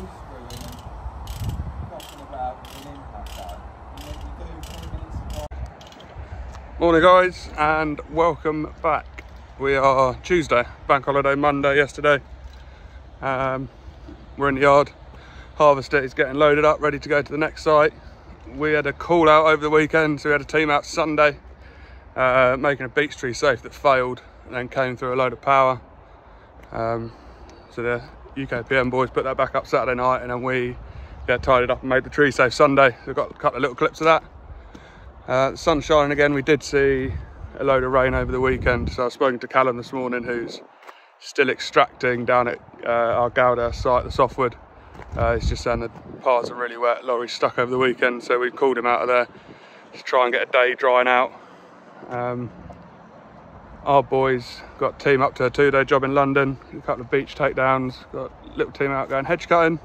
screw in and crossing about with an impact out. And then you do 10 minutes of... Morning guys, and welcome back. We are Tuesday, bank holiday Monday yesterday. We're in the yard. Harvester is getting loaded up, ready to go to the next site. We had a call out over the weekend, so we had a team out Sunday making a beech tree safe that failed and then came through a load of power. So the UKPM boys put that back up Saturday night, and then we tied it up and made the tree safe Sunday. We've got a couple of little clips of that. The sun's shining again. We did see a load of rain over the weekend, so I've spoken to Callum this morning, who's still extracting down at our Gouda site, the softwood. He's just saying the paths are really wet, lorries stuck over the weekend, so we called him out of there to try and get a day drying out. Our boys got a team up to a 2-day job in London, a couple of beech takedowns, got a little team out going hedge cutting.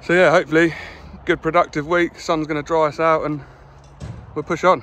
So yeah, hopefully good productive week. Sun's going to dry us out and we'll push on.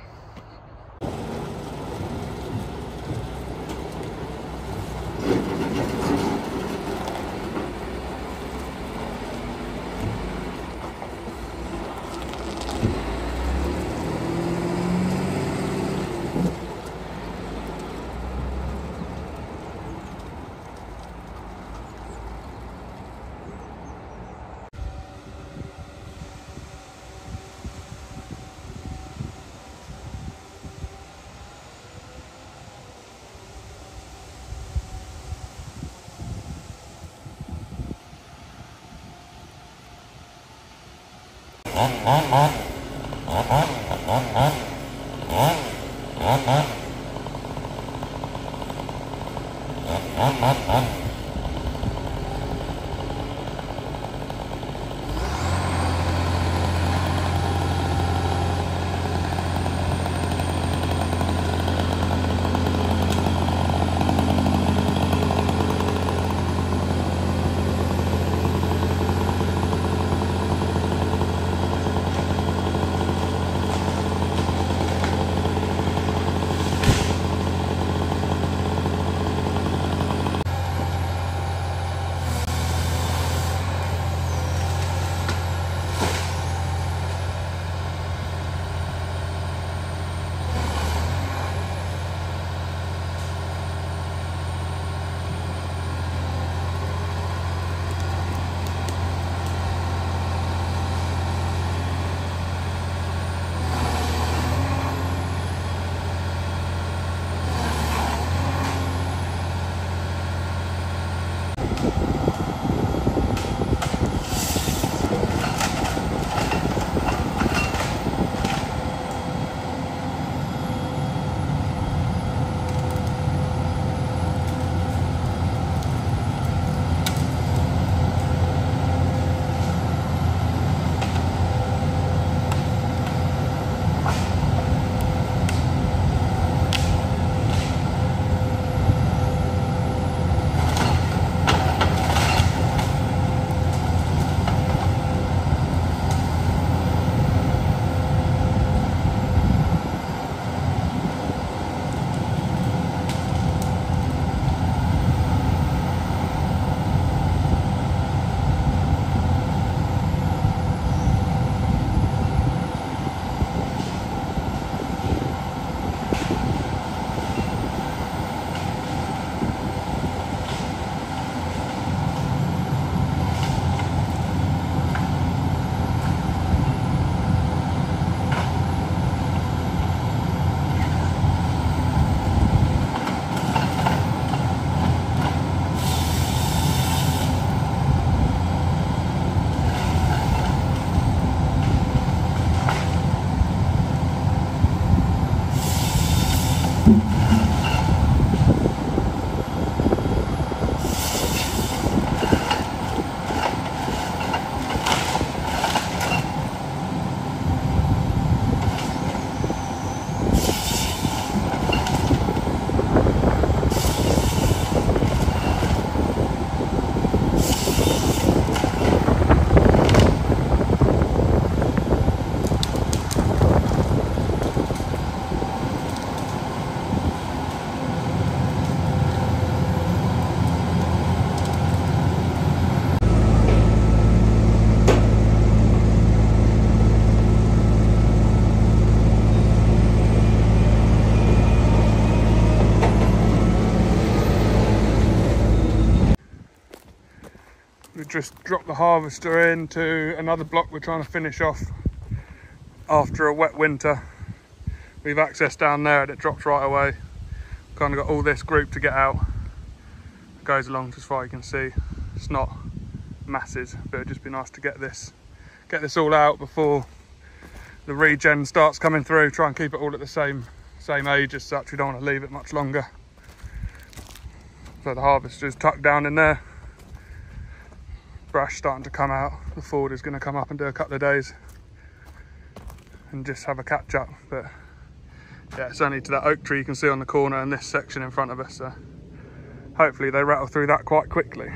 just dropped the harvester into another block we're trying to finish off after a wet winter. We've access down there and it drops right away. Kind of got all this group to get out. It goes along as far as you can see. It's not masses, but it'd just be nice to get this all out before the regen starts coming through. Try and keep it all at the same age as such. We don't want to leave it much longer. So the harvester's tucked down in there. Brush starting to come out. The Ford is going to come up and do a couple of days and just have a catch up. But yeah, it's only to that oak tree you can see on the corner and this section in front of us. So hopefully they rattle through that quite quickly.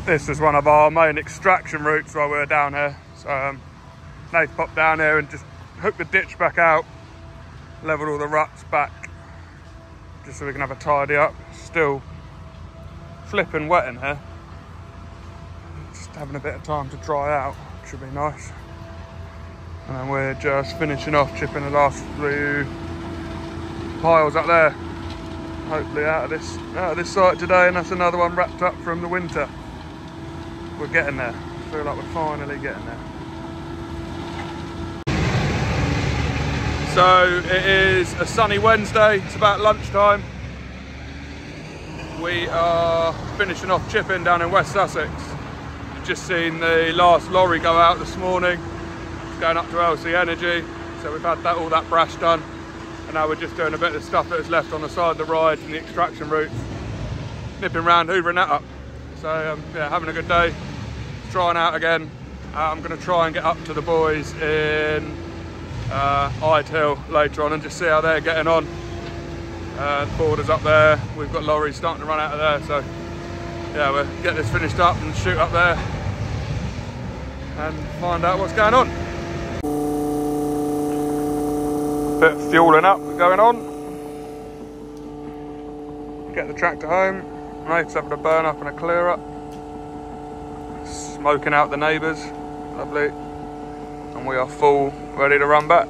This was one of our main extraction routes while we were down here. So Nate popped down here and just hooked the ditch back out, levelled all the ruts back, just so we can have a tidy up. Still flipping wet in here. Just having a bit of time to dry out, which should be nice. And then we're just finishing off chipping the last few piles up there. Hopefully out of this site today, and that's another one wrapped up from the winter. We're getting there. I feel like we're finally getting there. So it is a sunny Wednesday. It's about lunchtime. We are finishing off chipping down in West Sussex. Just seen the last lorry go out this morning. It's going up to LC Energy. So we've had all that brash done. And now we're just doing a bit of stuff that is left on the side of the ride and the extraction routes. Nipping round, hoovering that up. So yeah, having a good day. Trying out again. I'm going to try and get up to the boys in Hyde Hill later on and just see how they're getting on. The border's up there. We've got lorries starting to run out of there. So yeah, we'll get this finished up and shoot up there and find out what's going on. Bit of fueling up going on. Get the tractor home. Mate's having a burn up and a clear up. Smoking out the neighbours. Lovely. And we are full, ready to run back.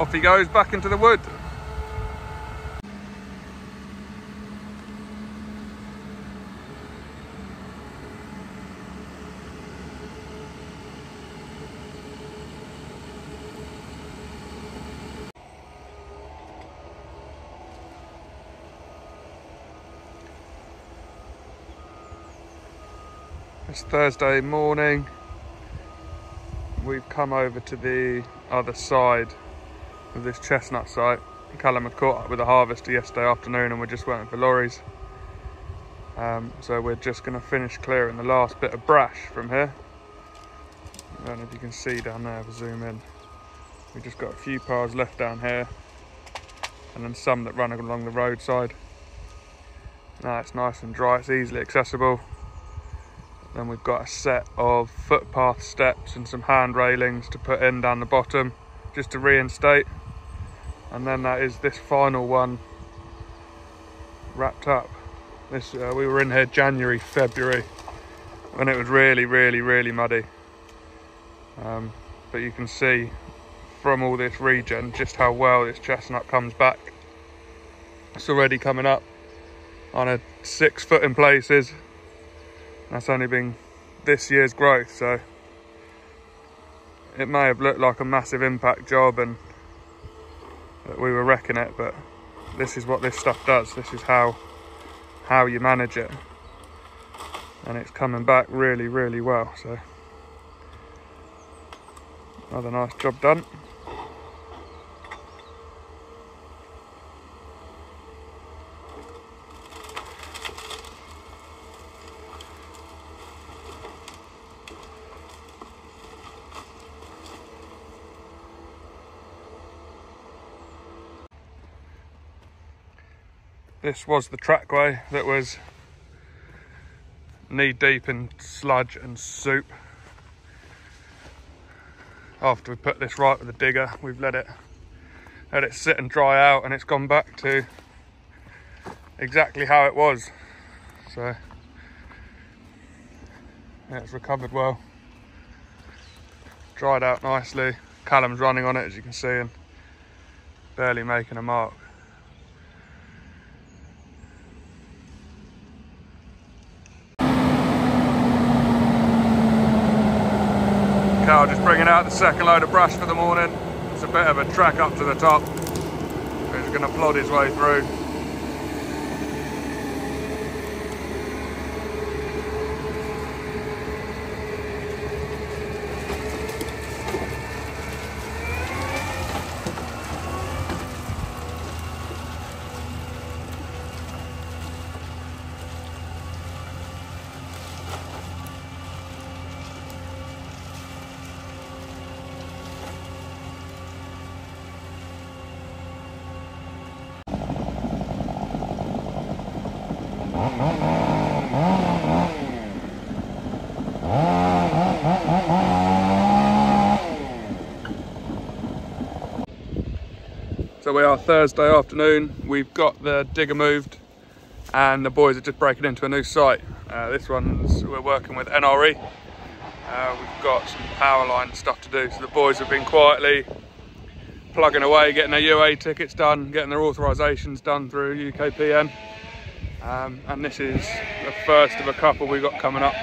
off he goes back into the wood. It's Thursday morning. We've come over to the other side of this chestnut site. Callum had caught up with a harvester yesterday afternoon and we're just waiting for lorries. So we're just going to finish clearing the last bit of brash from here. I don't know if you can see down there if I zoom in. We've just got a few piles left down here and then some that run along the roadside. Now it's nice and dry, it's easily accessible. Then we've got a set of footpath steps and some hand railings to put in down the bottom just to reinstate. And then that is this final one wrapped up. This we were in here January, February when it was really muddy. But you can see from all this regen just how well this chestnut comes back. It's already coming up on a 6 foot in places. That's only been this year's growth, so it may have looked like a massive impact job and that we were wrecking it, but this is what this stuff does. This is how you manage it, and it's coming back really well. So another nice job done. This was the trackway that was knee deep in sludge and soup. After we put this right with the digger, we've let it sit and dry out, and it's gone back to exactly how it was. So yeah, it's recovered well, dried out nicely. Callum's running on it, as you can see, and barely making a mark. Cal just bringing out the second load of brush for the morning. It's a bit of a trek up to the top. He's going to plod his way through. So we are Thursday afternoon, we've got the digger moved and the boys are just breaking into a new site. This one's, we're working with NRE. We've got some power line stuff to do, so the boys have been quietly plugging away, getting their UA tickets done, getting their authorisations done through UKPN. And this is the first of a couple we've got coming up.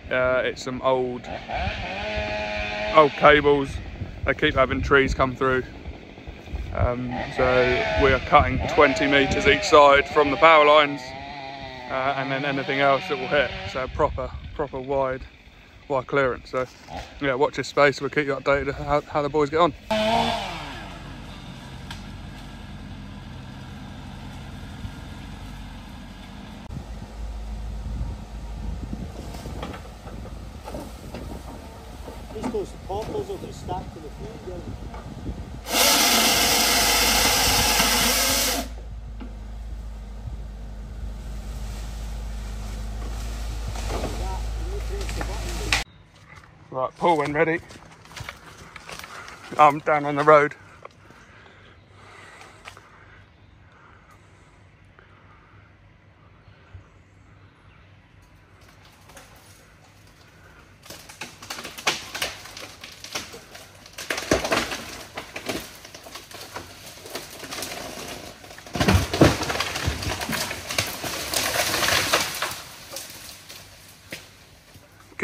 It's some old cables. They keep having trees come through. So we are cutting 20 metres each side from the power lines, and then anything else that will hit. So proper wide clearance. So yeah, watch this space. We'll keep you updated how the boys get on. Those poppers will be stacked to the field. Right, pull when ready. I'm down on the road.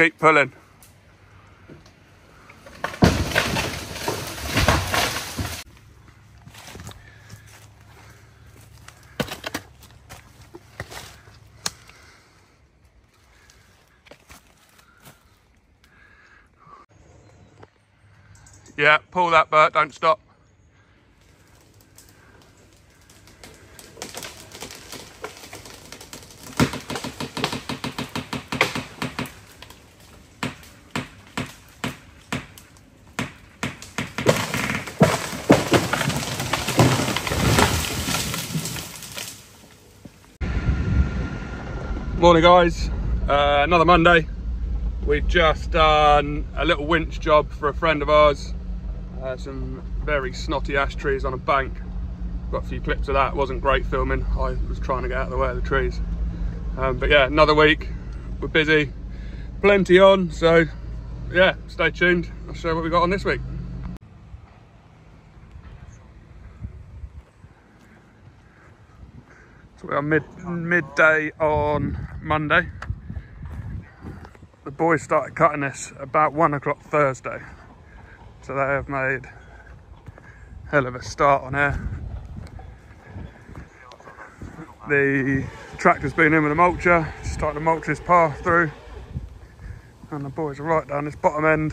keep pulling. Yeah, pull that, Bert, don't stop. Morning guys, another Monday. We've just done a little winch job for a friend of ours. Some very snotty ash trees on a bank. Got a few clips of that. Wasn't great filming. I was trying to get out of the way of the trees. But yeah, another week. We're busy, plenty on. So yeah, stay tuned. I'll show you what we got on this week. So we are midday on Monday. The boys started cutting this about 1 o'clock Thursday. So they have made a hell of a start on here. The tractor's been in with a mulcher, starting to mulch this path through. And the boys are right down this bottom end,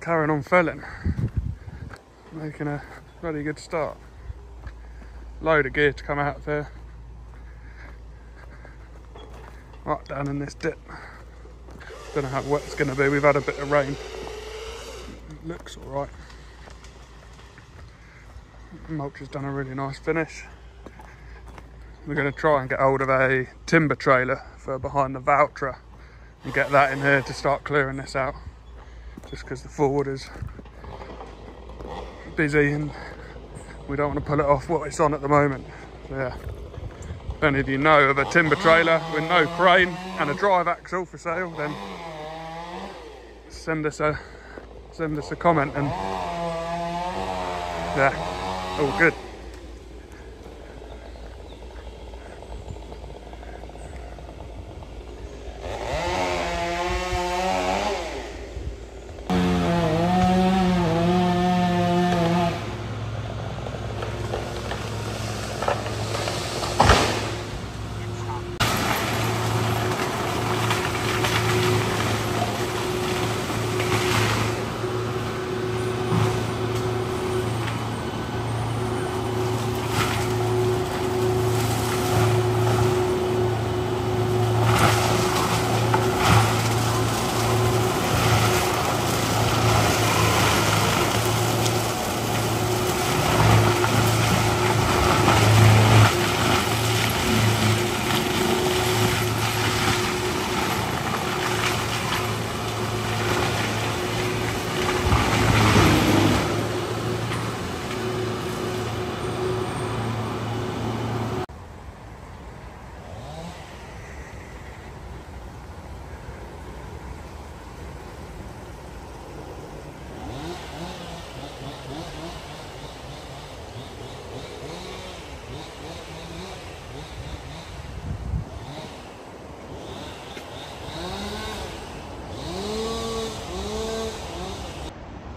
carrying on felling. Making a very good start. Load of gear to come out of here. Right down in this dip. Don't know how wet it's going to be, we've had a bit of rain. Looks alright. Mulch has done a really nice finish. We're going to try and get hold of a timber trailer for behind the Valtra and get that in here to start clearing this out. Just because the forward is busy and we don't want to pull it off what it's on at the moment. So yeah, if any of you know of a timber trailer with no crane and a drive axle for sale, then send us a comment and yeah, all good.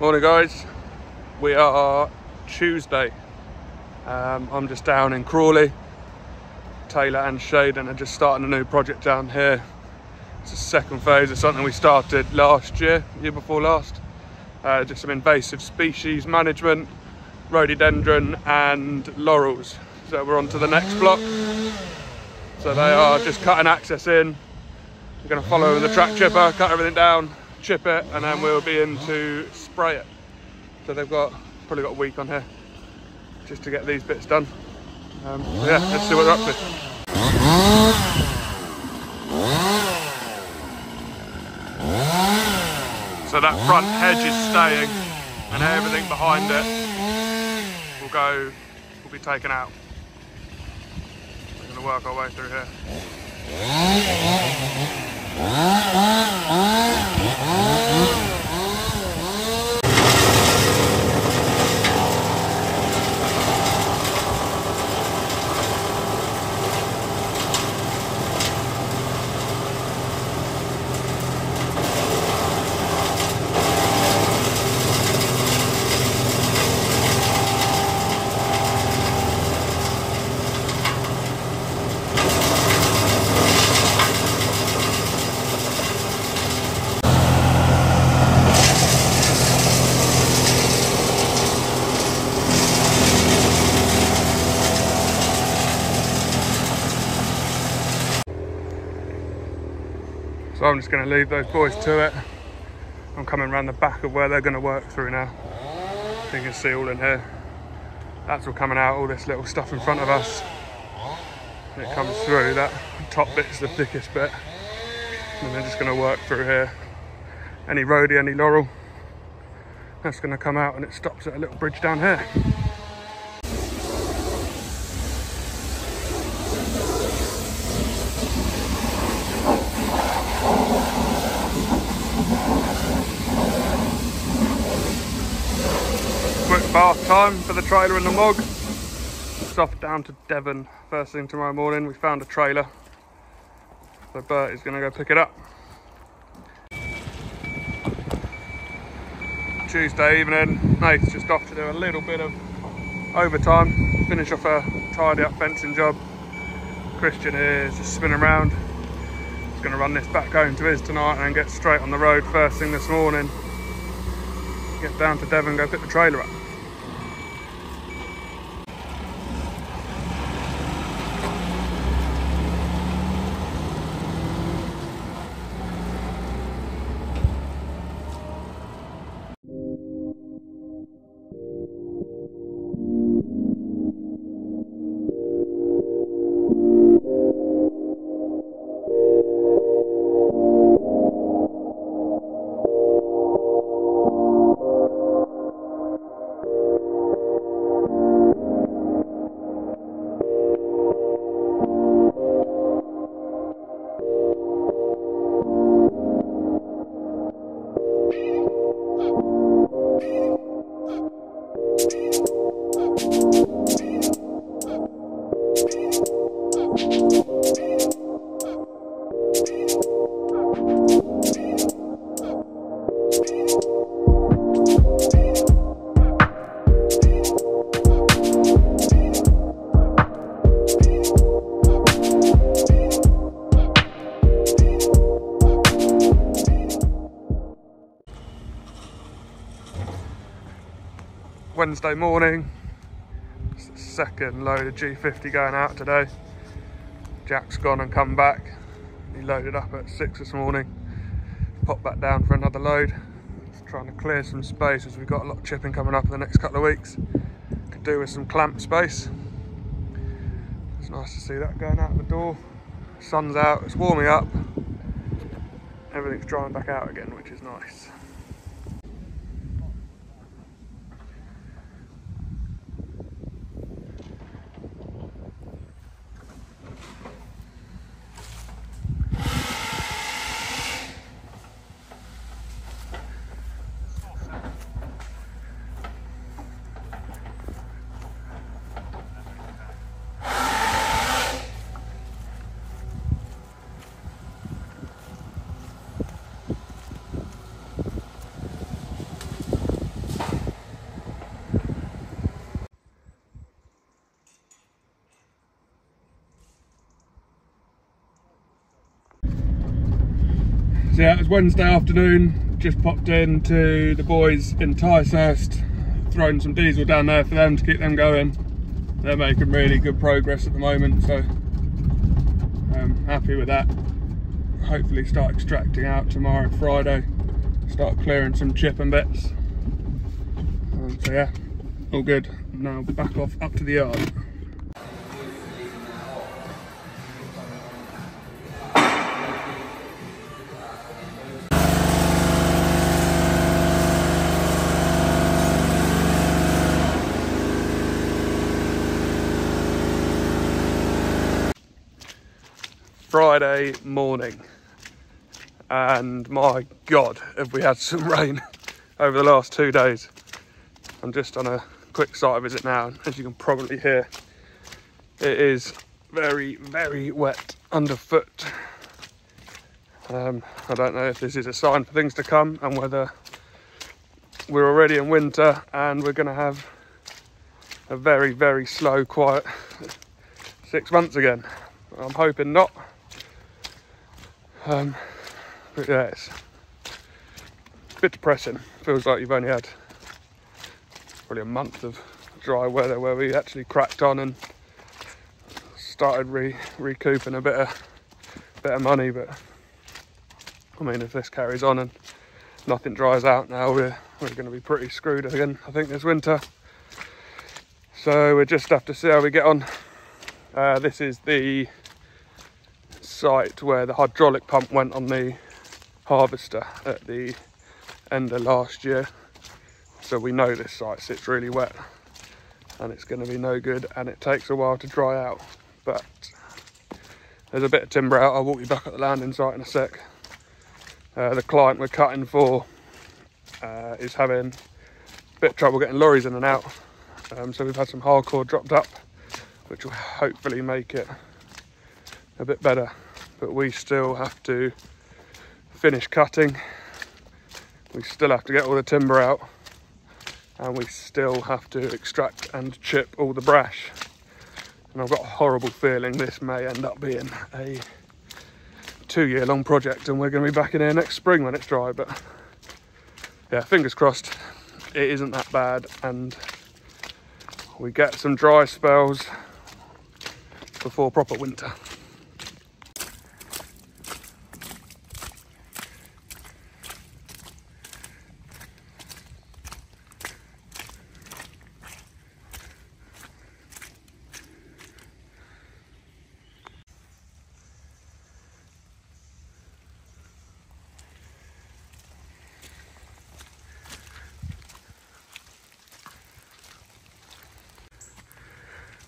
Morning guys, we are Tuesday. I'm just down in Crawley. Taylor and Shaden are just starting a new project down here. It's the second phase of something we started last year before last. Just some invasive species management, rhododendron and laurels. So we're on to the next block. So they are just cutting access in. We're going to follow with the track chipper, cut everything down, chip it, and then we'll be in to spray it. So they've probably got a week on here just to get these bits done. Yeah, let's see what they're up to. So that front hedge is staying and everything behind it will be taken out. We're going to work our way through here. I'm just going to leave those boys to it. I'm coming around the back of where they're going to work through now. You can see all in here. That's all coming out, all this little stuff in front of us. And it comes through, that top bit's the thickest bit. And they're just going to work through here. Any roadie, any laurel, that's going to come out and it stops at a little bridge down here. Quick bath time for the trailer and the mug. It's off down to Devon first thing tomorrow morning. We found a trailer, so Bert is going to go pick it up. Tuesday evening, Nate's just off to do a little bit of overtime, finish off a tidy up fencing job. Christian here is just spinning around. He's going to run this back home to his tonight and then get straight on the road first thing this morning. Get down to Devon and go pick the trailer up. Wednesday morning, it's the second load of G50 going out today. Jack's gone and come back. He loaded up at 6 this morning, popped back down for another load. Just trying to clear some space as we've got a lot of chipping coming up in the next couple of weeks. Could do with some clamp space. It's nice to see that going out the door. Sun's out, it's warming up. Everything's drying back out again, which is nice. So yeah, it was Wednesday afternoon, just popped into the boys in Ticehurst, thrown some diesel down there for them to keep them going. They're making really good progress at the moment, so I'm happy with that. Hopefully start extracting out tomorrow, Friday, start clearing some chip and bits. So yeah, all good. Now back off up to the yard. Friday morning, and my God, have we had some rain over the last 2 days. I'm just on a quick site visit now, and as you can probably hear, it is very, very wet underfoot. I don't know if this is a sign for things to come and whether we're already in winter and we're going to have a very, very slow, quiet 6 months again. I'm hoping not. But yeah, it's a bit depressing. Feels like you've only had probably a month of dry weather where we actually cracked on and started recouping a bit of money, but I mean, if this carries on and nothing dries out now, we're going to be pretty screwed again, I think, this winter. So we just have to see how we get on. This is the site where the hydraulic pump went on the harvester at the end of last year. So we know this site sits really wet and it's going to be no good, and it takes a while to dry out. But there's a bit of timber out. I'll walk you back at the landing site in a sec. The client we're cutting for is having a bit of trouble getting lorries in and out. So we've had some hardcore dropped up, which will hopefully make it a bit better. But we still have to finish cutting. We still have to get all the timber out, and we still have to extract and chip all the brash. And I've got a horrible feeling this may end up being a 2-year-long project, and we're going to be back in here next spring when it's dry. But yeah, fingers crossed it isn't that bad and we get some dry spells before proper winter.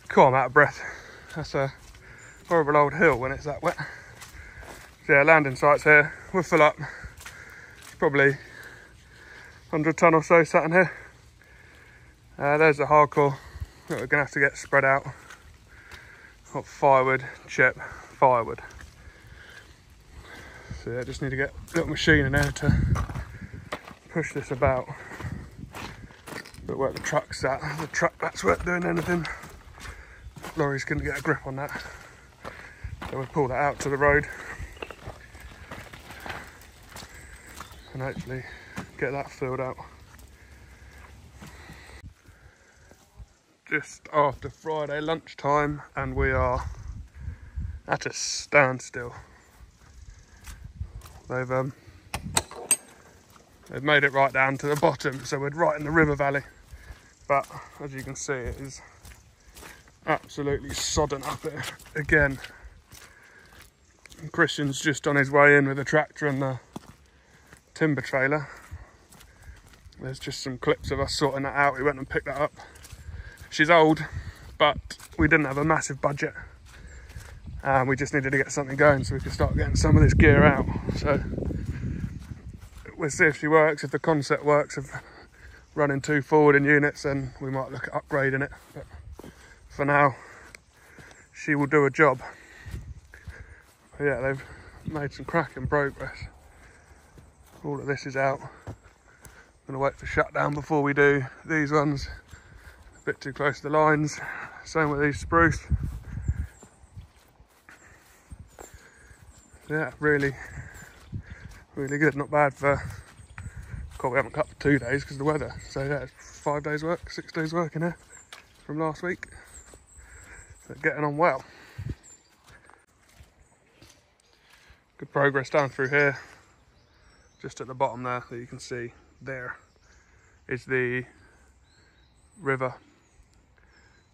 Cool, I'm out of breath. That's a horrible old hill when it's that wet. So yeah, landing sites here. We'll fill up. Probably 100 tonne or so sat in here. There's the hardcore that we're gonna have to get spread out. Got firewood, chip, firewood. So yeah, just need to get a little machine in there to push this about. But where the truck's at, the truck that's worth doing anything. Lorries couldn't get a grip on that, so we'll pull that out to the road and hopefully get that filled out. Just after Friday lunchtime and we are at a standstill. They've made it right down to the bottom, so we're right in the river valley, but as you can see it is absolutely sodden up here again. And Christian's just on his way in with the tractor and the timber trailer. There's just some clips of us sorting that out. We went and picked that up. She's old, but we didn't have a massive budget and we just needed to get something going so we could start getting some of this gear out. So we'll see if she works. If the concept works of running 2 forwarding units, then we might look at upgrading it. But for now, she will do a job. But yeah, they've made some cracking progress. All of this is out. I'm gonna wait for shutdown before we do these ones. A bit too close to the lines. Same with these spruce. Yeah, really good. Not bad for, God, we haven't cut for 2 days because of the weather. So yeah, it's 5 days work, 6 days work in here from last week. So getting on well. Good progress down through here. Just at the bottom there that you can see there is the river.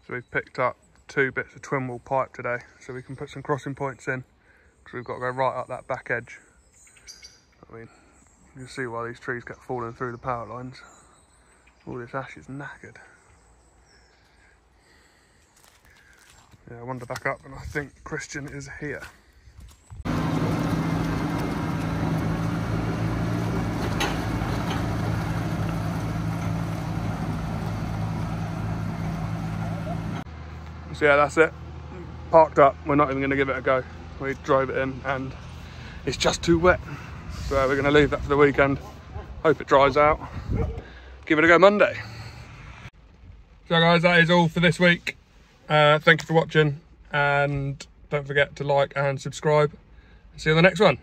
So we've picked up 2 bits of twin wall pipe today so we can put some crossing points in, because we've got to go right up that back edge. I mean, you can see why these trees kept falling through the power lines. All this ash is knackered. Yeah, I wander back up and I think Christian is here. So yeah, that's it. Parked up, we're not even going to give it a go. We drove it in and it's just too wet. So we're going to leave that for the weekend. Hope it dries out. Give it a go Monday. So guys, that is all for this week. Thank you for watching and don't forget to like and subscribe. See you on the next one.